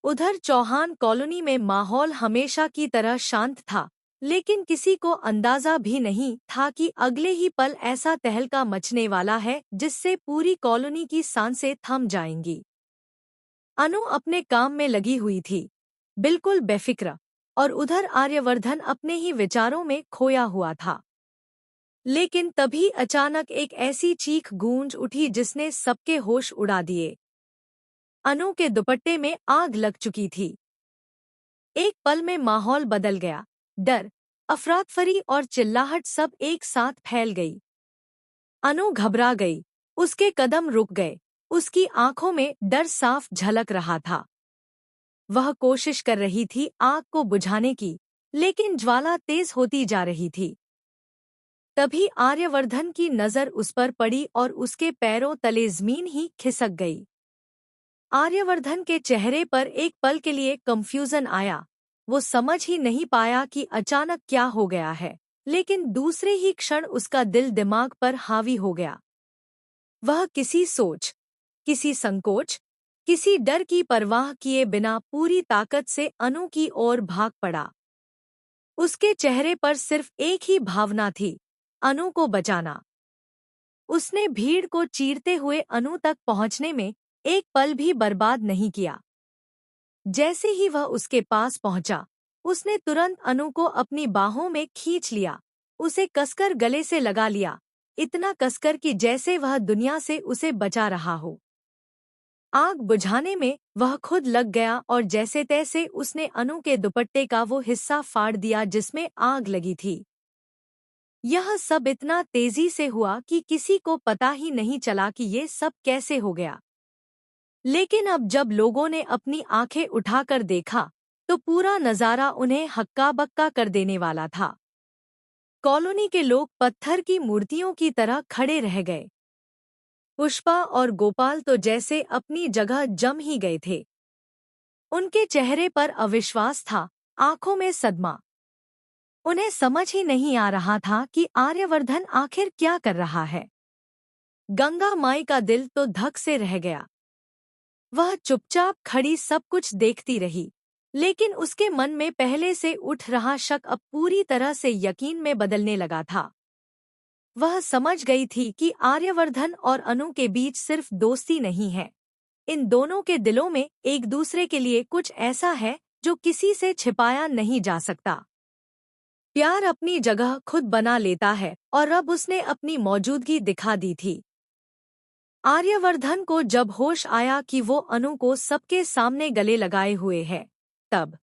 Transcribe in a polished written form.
उधर चौहान कॉलोनी में माहौल हमेशा की तरह शांत था, लेकिन किसी को अंदाजा भी नहीं था कि अगले ही पल ऐसा तहलका मचने वाला है जिससे पूरी कॉलोनी की सांसें थम जाएंगी। अनु अपने काम में लगी हुई थी, बिल्कुल बेफिक्र, और उधर आर्यवर्धन अपने ही विचारों में खोया हुआ था। लेकिन तभी अचानक एक ऐसी चीख गूंज उठी जिसने सबके होश उड़ा दिए। अनु के दुपट्टे में आग लग चुकी थी। एक पल में माहौल बदल गया। डर, अफरातफरी और चिल्लाहट सब एक साथ फैल गई। अनु घबरा गई, उसके कदम रुक गए, उसकी आंखों में डर साफ झलक रहा था। वह कोशिश कर रही थी आग को बुझाने की, लेकिन ज्वाला तेज होती जा रही थी। तभी आर्यवर्धन की नजर उस पर पड़ी और उसके पैरों तले जमीन ही खिसक गई। आर्यवर्धन के चेहरे पर एक पल के लिए कंफ्यूजन आया। वो समझ ही नहीं पाया कि अचानक क्या हो गया है, लेकिन दूसरे ही क्षण उसका दिल दिमाग पर हावी हो गया। वह किसी सोच, किसी संकोच, किसी डर की परवाह किए बिना पूरी ताकत से अनु की ओर भाग पड़ा। उसके चेहरे पर सिर्फ एक ही भावना थी, अनु को बचाना। उसने भीड़ को चीरते हुए अनु तक पहुंचने में एक पल भी बर्बाद नहीं किया। जैसे ही वह उसके पास पहुंचा, उसने तुरंत अनु को अपनी बाहों में खींच लिया, उसे कसकर गले से लगा लिया, इतना कसकर कि जैसे वह दुनिया से उसे बचा रहा हो। आग बुझाने में वह खुद लग गया और जैसे तैसे उसने अनु के दुपट्टे का वो हिस्सा फाड़ दिया जिसमें आग लगी थी। यह सब इतना तेजी से हुआ कि किसी को पता ही नहीं चला कि ये सब कैसे हो गया। लेकिन अब जब लोगों ने अपनी आंखें उठाकर देखा, तो पूरा नजारा उन्हें हक्का-बक्का कर देने वाला था। कॉलोनी के लोग पत्थर की मूर्तियों की तरह खड़े रह गए। पुष्पा और गोपाल तो जैसे अपनी जगह जम ही गए थे। उनके चेहरे पर अविश्वास था, आंखों में सदमा। उन्हें समझ ही नहीं आ रहा था कि आर्यवर्धन आखिर क्या कर रहा है। गंगा माई का दिल तो धक से रह गया। वह चुपचाप खड़ी सब कुछ देखती रही, लेकिन उसके मन में पहले से उठ रहा शक अब पूरी तरह से यकीन में बदलने लगा था। वह समझ गई थी कि आर्यवर्धन और अनु के बीच सिर्फ दोस्ती नहीं है, इन दोनों के दिलों में एक दूसरे के लिए कुछ ऐसा है जो किसी से छिपाया नहीं जा सकता। प्यार अपनी जगह खुद बना लेता है और अब उसने अपनी मौजूदगी दिखा दी थी। आर्यवर्धन को जब होश आया कि वो अनु को सबके सामने गले लगाए हुए है, तब